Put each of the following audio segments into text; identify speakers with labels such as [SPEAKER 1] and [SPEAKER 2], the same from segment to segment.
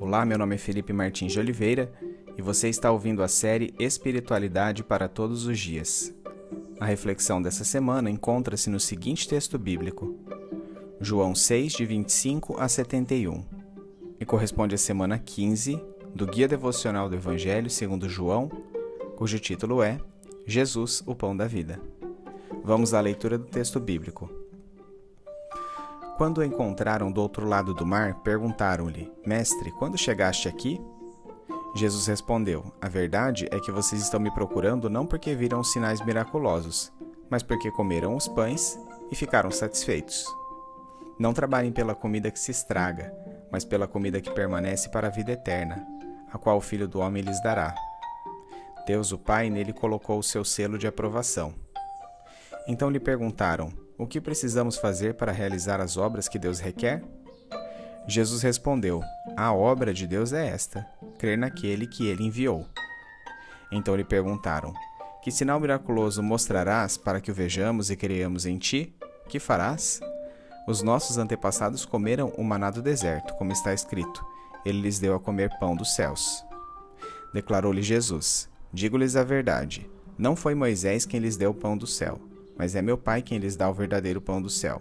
[SPEAKER 1] Olá, meu nome é Felipe Martins de Oliveira e você está ouvindo a série Espiritualidade para Todos os Dias. A reflexão dessa semana encontra-se no seguinte texto bíblico, João 6, de 25 a 71, e corresponde à semana 15 do Guia Devocional do Evangelho segundo João, cujo título é Jesus, o Pão da Vida. Vamos à leitura do texto bíblico. Quando o encontraram do outro lado do mar, perguntaram-lhe, Mestre, quando chegaste aqui? Jesus respondeu, a verdade é que vocês estão me procurando não porque viram os sinais miraculosos, mas porque comeram os pães e ficaram satisfeitos. Não trabalhem pela comida que se estraga, mas pela comida que permanece para a vida eterna, a qual o Filho do Homem lhes dará. Deus, o Pai, nele colocou o seu selo de aprovação. Então lhe perguntaram, o que precisamos fazer para realizar as obras que Deus requer? Jesus respondeu, a obra de Deus é esta, crer naquele que ele enviou. Então lhe perguntaram, que sinal miraculoso mostrarás para que o vejamos e creiamos em ti? Que farás? Os nossos antepassados comeram o maná do deserto, como está escrito, ele lhes deu a comer pão dos céus. Declarou-lhe Jesus, digo-lhes a verdade, não foi Moisés quem lhes deu o pão do céu, mas é meu Pai quem lhes dá o verdadeiro pão do céu.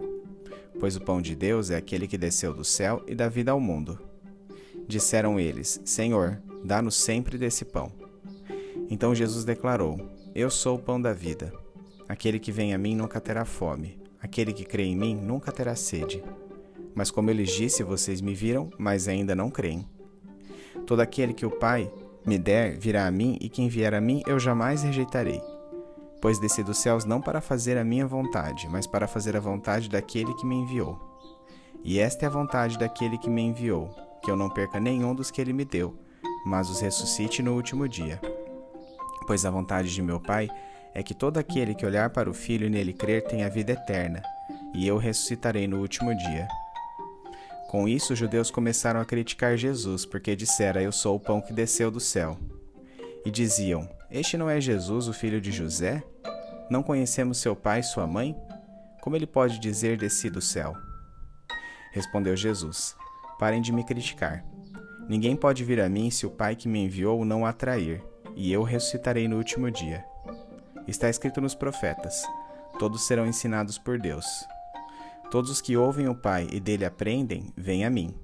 [SPEAKER 1] Pois o pão de Deus é aquele que desceu do céu e dá vida ao mundo. Disseram eles, Senhor, dá-nos sempre desse pão. Então Jesus declarou, eu sou o pão da vida. Aquele que vem a mim nunca terá fome. Aquele que crê em mim nunca terá sede. Mas como eu lhes disse, vocês me viram, mas ainda não creem. Todo aquele que o Pai me der virá a mim, e quem vier a mim eu jamais rejeitarei. Pois desci dos céus não para fazer a minha vontade, mas para fazer a vontade daquele que me enviou. E esta é a vontade daquele que me enviou, que eu não perca nenhum dos que ele me deu, mas os ressuscite no último dia. Pois a vontade de meu Pai é que todo aquele que olhar para o Filho e nele crer tenha vida eterna, e eu ressuscitarei no último dia. Com isso, os judeus começaram a criticar Jesus, porque dissera, eu sou o pão que desceu do céu. E diziam, este não é Jesus, o filho de José? Não conhecemos seu pai e sua mãe? Como ele pode dizer desci do céu? Respondeu Jesus, parem de me criticar. Ninguém pode vir a mim se o Pai que me enviou não o atrair, e eu ressuscitarei no último dia. Está escrito nos profetas, todos serão ensinados por Deus. Todos os que ouvem o Pai e dele aprendem, vêm a mim.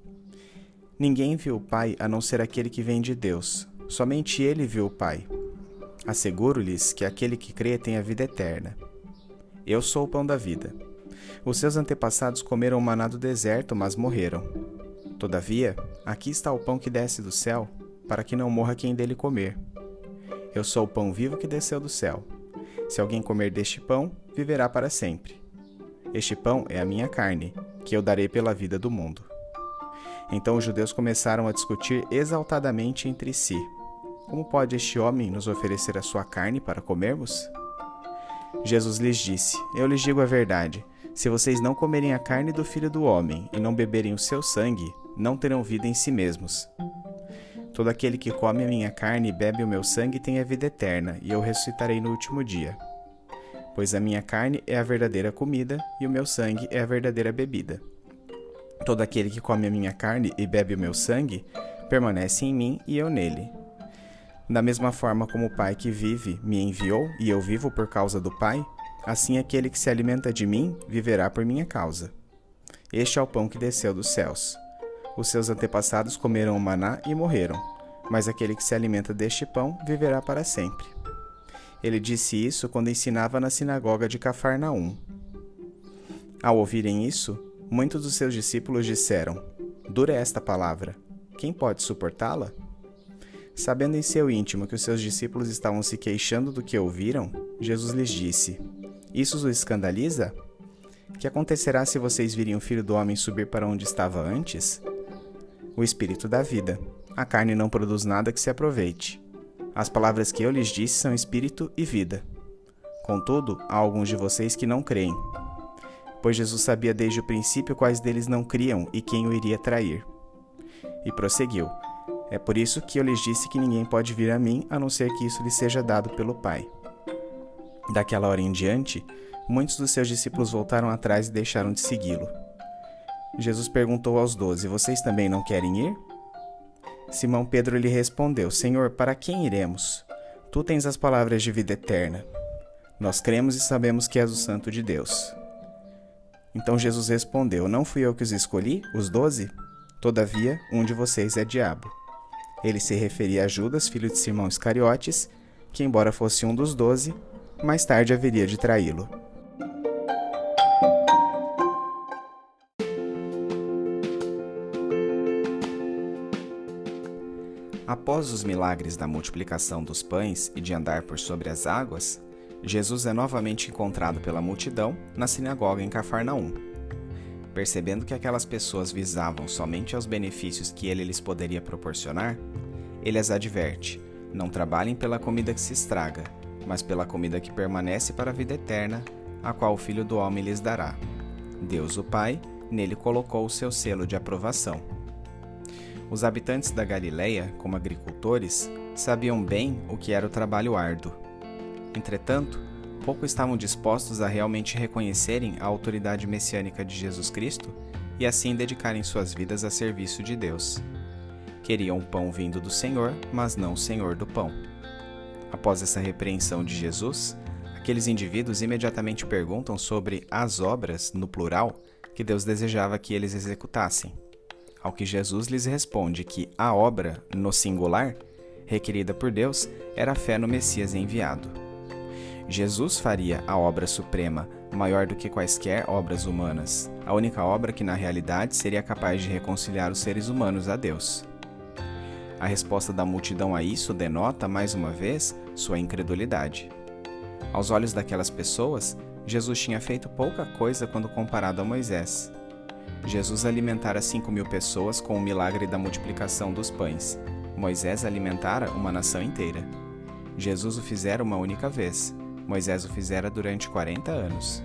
[SPEAKER 1] Ninguém viu o Pai a não ser aquele que vem de Deus. Somente ele viu o Pai. Asseguro-lhes que aquele que crê tem a vida eterna. Eu sou o pão da vida. Os seus antepassados comeram o maná do deserto, mas morreram. Todavia, aqui está o pão que desce do céu, para que não morra quem dele comer. Eu sou o pão vivo que desceu do céu. Se alguém comer deste pão, viverá para sempre. Este pão é a minha carne, que eu darei pela vida do mundo. Então os judeus começaram a discutir exaltadamente entre si. Como pode este homem nos oferecer a sua carne para comermos? Jesus lhes disse, eu lhes digo a verdade, se vocês não comerem a carne do Filho do Homem e não beberem o seu sangue, não terão vida em si mesmos. Todo aquele que come a minha carne e bebe o meu sangue tem a vida eterna, e eu ressuscitarei no último dia. Pois a minha carne é a verdadeira comida, e o meu sangue é a verdadeira bebida. Todo aquele que come a minha carne e bebe o meu sangue, permanece em mim e eu nele. Da mesma forma como o Pai que vive me enviou, e eu vivo por causa do Pai, assim aquele que se alimenta de mim viverá por minha causa. Este é o pão que desceu dos céus. Os seus antepassados comeram o maná e morreram, mas aquele que se alimenta deste pão viverá para sempre. Ele disse isso quando ensinava na sinagoga de Cafarnaum. Ao ouvirem isso, muitos dos seus discípulos disseram, dura é esta palavra, quem pode suportá-la? Sabendo em seu íntimo que os seus discípulos estavam se queixando do que ouviram, Jesus lhes disse, isso os escandaliza? Que acontecerá se vocês virem o Filho do Homem subir para onde estava antes? O Espírito dá vida, a carne não produz nada que se aproveite. As palavras que eu lhes disse são Espírito e vida. Contudo, há alguns de vocês que não creem. Pois Jesus sabia desde o princípio quais deles não criam e quem o iria trair. E prosseguiu, é por isso que eu lhes disse que ninguém pode vir a mim, a não ser que isso lhe seja dado pelo Pai. Daquela hora em diante, muitos dos seus discípulos voltaram atrás e deixaram de segui-lo. Jesus perguntou aos 12, vocês também não querem ir? Simão Pedro lhe respondeu: Senhor, para quem iremos? Tu tens as palavras de vida eterna. Nós cremos e sabemos que és o Santo de Deus. Então Jesus respondeu: Não fui eu que os escolhi, os 12? Todavia, um de vocês é diabo. Ele se referia a Judas, filho de Simão Iscariotes, que, embora fosse um dos 12, mais tarde haveria de traí-lo. Após os milagres da multiplicação dos pães e de andar por sobre as águas, Jesus é novamente encontrado pela multidão na sinagoga em Cafarnaum. Percebendo que aquelas pessoas visavam somente aos benefícios que ele lhes poderia proporcionar, ele as adverte: não trabalhem pela comida que se estraga, mas pela comida que permanece para a vida eterna, a qual o Filho do Homem lhes dará. Deus, o Pai, nele colocou o seu selo de aprovação. Os habitantes da Galileia, como agricultores, sabiam bem o que era o trabalho árduo. Entretanto, pouco estavam dispostos a realmente reconhecerem a autoridade messiânica de Jesus Cristo e assim dedicarem suas vidas a serviço de Deus. Queriam o pão vindo do Senhor, mas não o Senhor do pão. Após essa repreensão de Jesus, aqueles indivíduos imediatamente perguntam sobre as obras, no plural, que Deus desejava que eles executassem. Ao que Jesus lhes responde que a obra, no singular, requerida por Deus, era a fé no Messias enviado. Jesus faria a obra suprema, maior do que quaisquer obras humanas, a única obra que na realidade seria capaz de reconciliar os seres humanos a Deus. A resposta da multidão a isso denota, mais uma vez, sua incredulidade. Aos olhos daquelas pessoas, Jesus tinha feito pouca coisa quando comparado a Moisés. Jesus alimentara 5.000 pessoas com o milagre da multiplicação dos pães. Moisés alimentara uma nação inteira. Jesus o fizera uma única vez. Moisés o fizera durante 40 anos.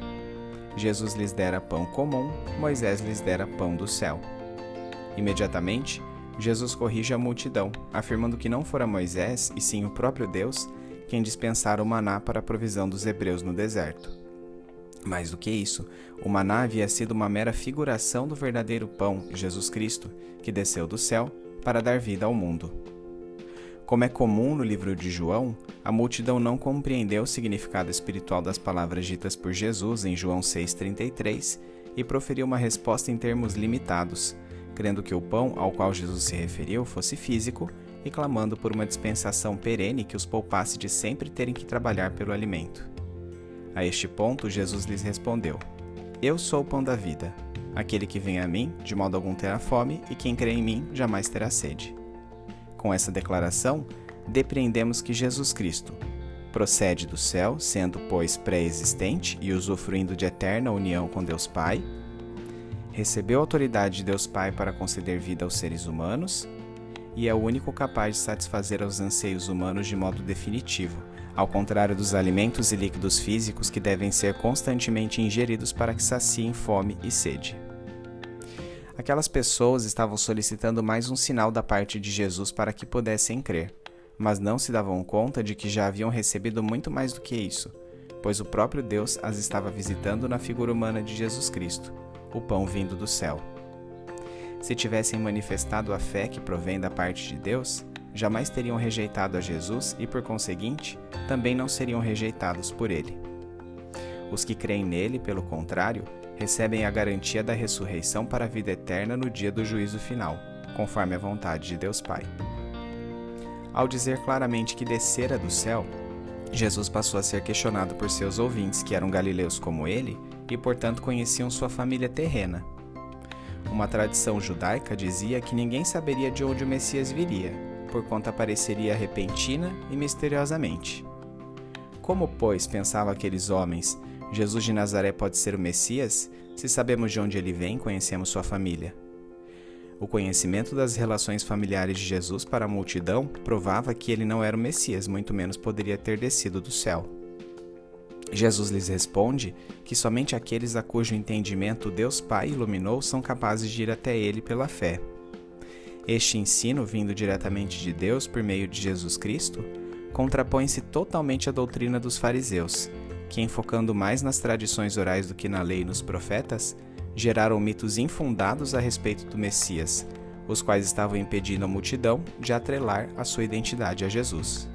[SPEAKER 1] Jesus lhes dera pão comum, Moisés lhes dera pão do céu. Imediatamente, Jesus corrige a multidão, afirmando que não fora Moisés, e sim o próprio Deus, quem dispensara o maná para a provisão dos hebreus no deserto. Mais do que isso, o maná havia sido uma mera figuração do verdadeiro pão, Jesus Cristo, que desceu do céu para dar vida ao mundo. Como é comum no livro de João, a multidão não compreendeu o significado espiritual das palavras ditas por Jesus em João 6,33 e proferiu uma resposta em termos limitados, crendo que o pão ao qual Jesus se referiu fosse físico e clamando por uma dispensação perene que os poupasse de sempre terem que trabalhar pelo alimento. A este ponto, Jesus lhes respondeu: Eu sou o pão da vida. Aquele que vem a mim, de modo algum terá fome, e quem crê em mim jamais terá sede. Com essa declaração, depreendemos que Jesus Cristo procede do céu, sendo, pois, pré-existente e usufruindo de eterna união com Deus Pai, recebeu a autoridade de Deus Pai para conceder vida aos seres humanos e é o único capaz de satisfazer aos anseios humanos de modo definitivo, ao contrário dos alimentos e líquidos físicos que devem ser constantemente ingeridos para que saciem fome e sede. Aquelas pessoas estavam solicitando mais um sinal da parte de Jesus para que pudessem crer, mas não se davam conta de que já haviam recebido muito mais do que isso, pois o próprio Deus as estava visitando na figura humana de Jesus Cristo, o pão vindo do céu. Se tivessem manifestado a fé que provém da parte de Deus, jamais teriam rejeitado a Jesus e, por conseguinte, também não seriam rejeitados por ele. Os que creem nele, pelo contrário, recebem a garantia da ressurreição para a vida eterna no dia do juízo final, conforme a vontade de Deus Pai. Ao dizer claramente que descera do céu, Jesus passou a ser questionado por seus ouvintes, que eram galileus como ele e, portanto, conheciam sua família terrena. Uma tradição judaica dizia que ninguém saberia de onde o Messias viria, porquanto apareceria repentina e misteriosamente. Como, pois, pensavam aqueles homens, Jesus de Nazaré pode ser o Messias, se sabemos de onde ele vem e conhecemos sua família? O conhecimento das relações familiares de Jesus para a multidão provava que ele não era o Messias, muito menos poderia ter descido do céu. Jesus lhes responde que somente aqueles a cujo entendimento Deus Pai iluminou são capazes de ir até ele pela fé. Este ensino, vindo diretamente de Deus por meio de Jesus Cristo, contrapõe-se totalmente à doutrina dos fariseus, que, enfocando mais nas tradições orais do que na lei e nos profetas, geraram mitos infundados a respeito do Messias, os quais estavam impedindo a multidão de atrelar a sua identidade a Jesus.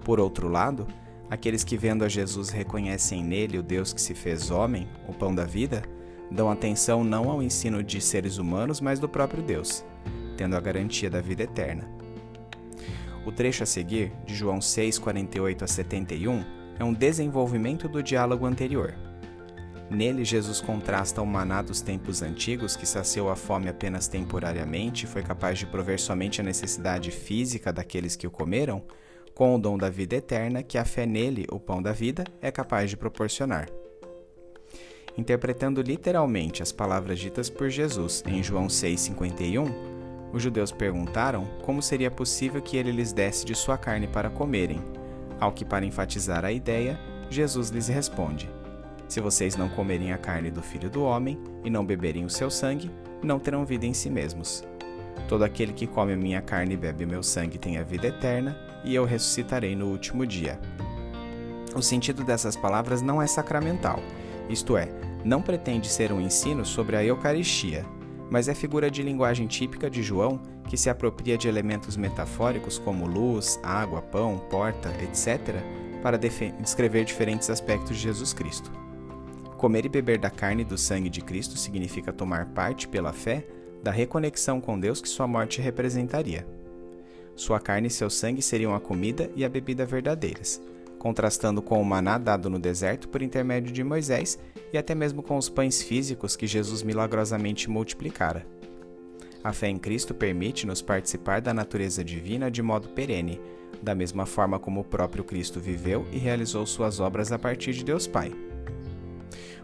[SPEAKER 1] Por outro lado, aqueles que vendo a Jesus reconhecem nele o Deus que se fez homem, o pão da vida, dão atenção não ao ensino de seres humanos, mas do próprio Deus, tendo a garantia da vida eterna. O trecho a seguir, de João 6, 48 a 71, é um desenvolvimento do diálogo anterior. Nele, Jesus contrasta o maná dos tempos antigos, que saciou a fome apenas temporariamente e foi capaz de prover somente a necessidade física daqueles que o comeram, com o dom da vida eterna que a fé nele, o pão da vida, é capaz de proporcionar. Interpretando literalmente as palavras ditas por Jesus em João 6,51, os judeus perguntaram como seria possível que ele lhes desse de sua carne para comerem, ao que, para enfatizar a ideia, Jesus lhes responde: se vocês não comerem a carne do Filho do Homem e não beberem o seu sangue, não terão vida em si mesmos. Todo aquele que come a minha carne e bebe o meu sangue tem a vida eterna, e eu ressuscitarei no último dia. O sentido dessas palavras não é sacramental, isto é, não pretende ser um ensino sobre a Eucaristia, mas é figura de linguagem típica de João que se apropria de elementos metafóricos como luz, água, pão, porta, etc., para descrever diferentes aspectos de Jesus Cristo. Comer e beber da carne e do sangue de Cristo significa tomar parte, pela fé, da reconexão com Deus que sua morte representaria. Sua carne e seu sangue seriam a comida e a bebida verdadeiras, contrastando com o maná dado no deserto por intermédio de Moisés e até mesmo com os pães físicos que Jesus milagrosamente multiplicara. A fé em Cristo permite-nos participar da natureza divina de modo perene, da mesma forma como o próprio Cristo viveu e realizou suas obras a partir de Deus Pai.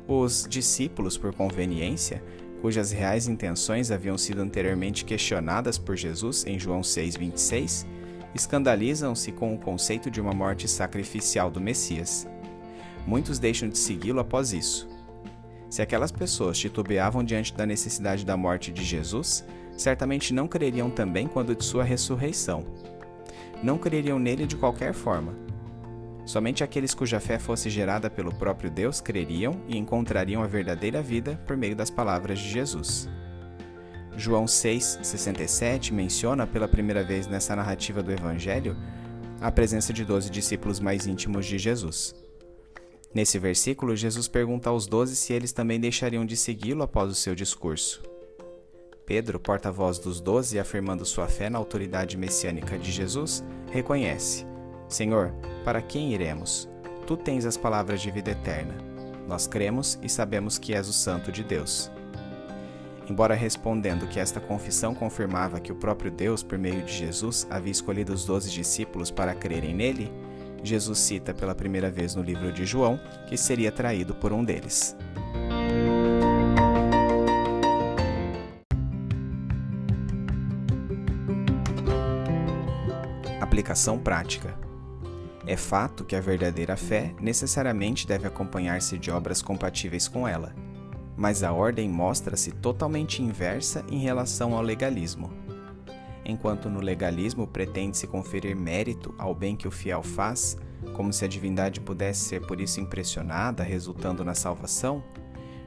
[SPEAKER 1] Os discípulos, por conveniência, cujas reais intenções haviam sido anteriormente questionadas por Jesus em João 6,26, escandalizam-se com o conceito de uma morte sacrificial do Messias. Muitos deixam de segui-lo após isso. Se aquelas pessoas titubeavam diante da necessidade da morte de Jesus, certamente não creriam também quando de sua ressurreição. Não creriam nele de qualquer forma. Somente aqueles cuja fé fosse gerada pelo próprio Deus creriam e encontrariam a verdadeira vida por meio das palavras de Jesus. João 6,67 menciona pela primeira vez nessa narrativa do Evangelho a presença de 12 discípulos mais íntimos de Jesus. Nesse versículo, Jesus pergunta aos 12 se eles também deixariam de segui-lo após o seu discurso. Pedro, porta-voz dos 12, afirmando sua fé na autoridade messiânica de Jesus, reconhece: Senhor, para quem iremos? Tu tens as palavras de vida eterna. Nós cremos e sabemos que és o Santo de Deus. Embora respondendo que esta confissão confirmava que o próprio Deus, por meio de Jesus, havia escolhido os 12 discípulos para crerem nele, Jesus cita pela primeira vez no livro de João que seria traído por um deles. Aplicação prática. É fato que a verdadeira fé necessariamente deve acompanhar-se de obras compatíveis com ela, mas a ordem mostra-se totalmente inversa em relação ao legalismo. Enquanto no legalismo pretende-se conferir mérito ao bem que o fiel faz, como se a divindade pudesse ser por isso impressionada, resultando na salvação,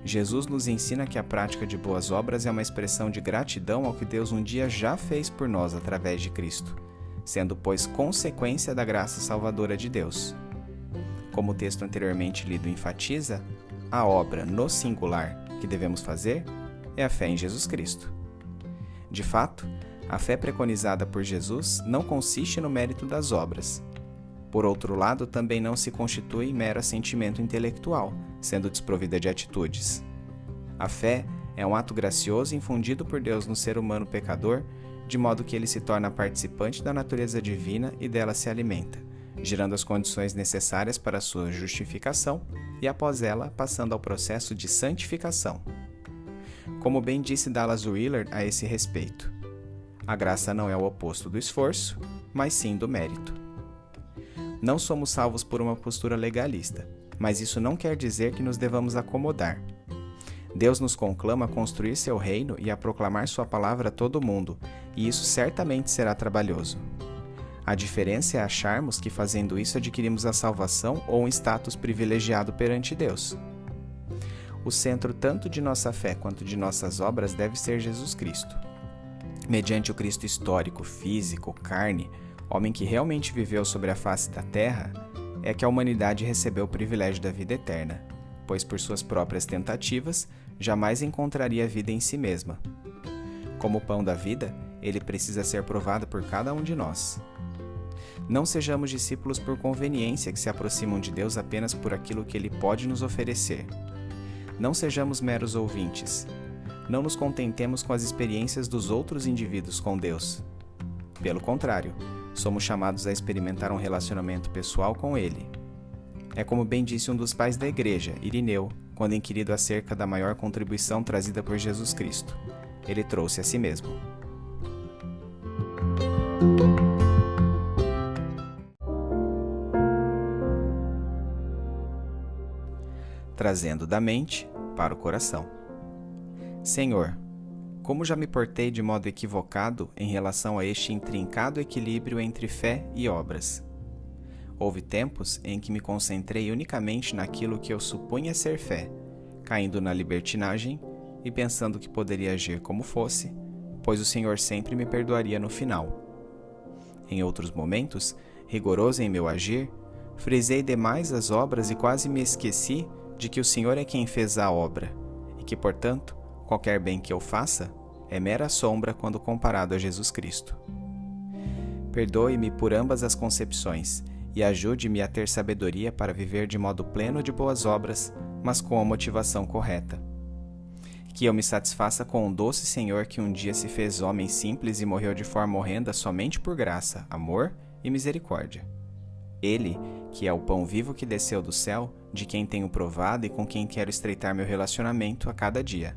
[SPEAKER 1] Jesus nos ensina que a prática de boas obras é uma expressão de gratidão ao que Deus um dia já fez por nós através de Cristo, sendo, pois, consequência da graça salvadora de Deus. Como o texto anteriormente lido enfatiza, a obra, no singular, que devemos fazer é a fé em Jesus Cristo. De fato, a fé preconizada por Jesus não consiste no mérito das obras. Por outro lado, também não se constitui mero assentimento intelectual, sendo desprovida de atitudes. A fé é um ato gracioso infundido por Deus no ser humano pecador, de modo que ele se torna participante da natureza divina e dela se alimenta, gerando as condições necessárias para a sua justificação e, após ela, passando ao processo de santificação. Como bem disse Dallas Willard a esse respeito, a graça não é o oposto do esforço, mas sim do mérito. Não somos salvos por uma postura legalista, mas isso não quer dizer que nos devamos acomodar. Deus nos conclama a construir seu reino e a proclamar sua palavra a todo mundo, e isso certamente será trabalhoso. A diferença é acharmos que fazendo isso adquirimos a salvação ou um status privilegiado perante Deus. O centro tanto de nossa fé quanto de nossas obras deve ser Jesus Cristo. Mediante o Cristo histórico, físico, carne, homem que realmente viveu sobre a face da terra, é que a humanidade recebeu o privilégio da vida eterna, pois por suas próprias tentativas, jamais encontraria vida em si mesma. Como pão da vida, ele precisa ser provado por cada um de nós. Não sejamos discípulos por conveniência que se aproximam de Deus apenas por aquilo que Ele pode nos oferecer. Não sejamos meros ouvintes. Não nos contentemos com as experiências dos outros indivíduos com Deus. Pelo contrário, somos chamados a experimentar um relacionamento pessoal com Ele. É como bem disse um dos pais da igreja, Irineu, quando inquirido acerca da maior contribuição trazida por Jesus Cristo. Ele trouxe a si mesmo. Trazendo da mente para o coração. Senhor, como já me portei de modo equivocado em relação a este intrincado equilíbrio entre fé e obras. Houve tempos em que me concentrei unicamente naquilo que eu supunha ser fé, caindo na libertinagem e pensando que poderia agir como fosse, pois o Senhor sempre me perdoaria no final. Em outros momentos, rigoroso em meu agir, frisei demais as obras e quase me esqueci de que o Senhor é quem fez a obra, e que, portanto, qualquer bem que eu faça é mera sombra quando comparado a Jesus Cristo. Perdoe-me por ambas as concepções e ajude-me a ter sabedoria para viver de modo pleno de boas obras, mas com a motivação correta. Que eu me satisfaça com o doce Senhor que um dia se fez homem simples e morreu de forma horrenda somente por graça, amor e misericórdia. Ele, que é o pão vivo que desceu do céu, de quem tenho provado e com quem quero estreitar meu relacionamento a cada dia.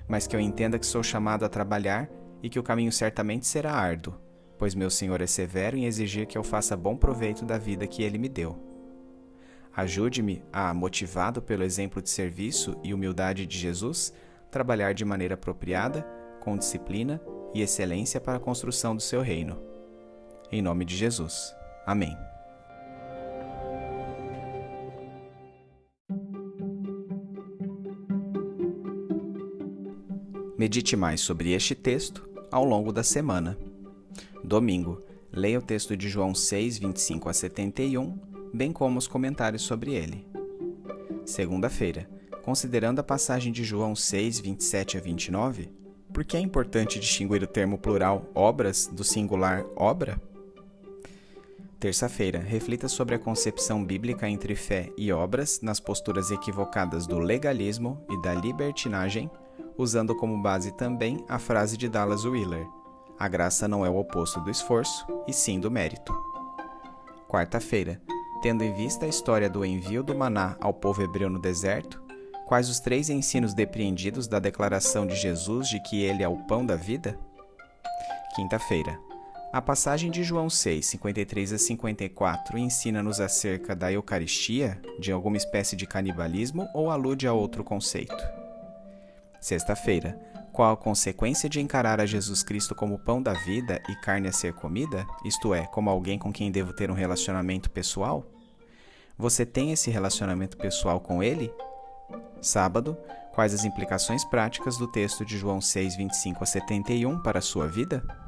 [SPEAKER 1] Mas que eu entenda que sou chamado a trabalhar e que o caminho certamente será árduo, pois meu Senhor é severo em exigir que eu faça bom proveito da vida que Ele me deu. Ajude-me a, motivado pelo exemplo de serviço e humildade de Jesus, trabalhar de maneira apropriada, com disciplina e excelência para a construção do seu reino. Em nome de Jesus. Amém. Medite mais sobre este texto ao longo da semana. Domingo, leia o texto de João 6, 25 a 71, bem como os comentários sobre ele. Segunda-feira, considerando a passagem de João 6, 27 a 29, por que é importante distinguir o termo plural obras do singular obra? Terça-feira, reflita sobre a concepção bíblica entre fé e obras nas posturas equivocadas do legalismo e da libertinagem, usando como base também a frase de Dallas Willard: a graça não é o oposto do esforço, e sim do mérito. Quarta-feira, tendo em vista a história do envio do maná ao povo hebreu no deserto, quais os 3 ensinos depreendidos da declaração de Jesus de que ele é o pão da vida? Quinta-feira, a passagem de João 6, 53 a 54 ensina-nos acerca da Eucaristia, de alguma espécie de canibalismo ou alude a outro conceito? Sexta-feira, qual a consequência de encarar a Jesus Cristo como pão da vida e carne a ser comida, isto é, como alguém com quem devo ter um relacionamento pessoal? Você tem esse relacionamento pessoal com Ele? Sábado, quais as implicações práticas do texto de João 6, 25 a 71 para a sua vida?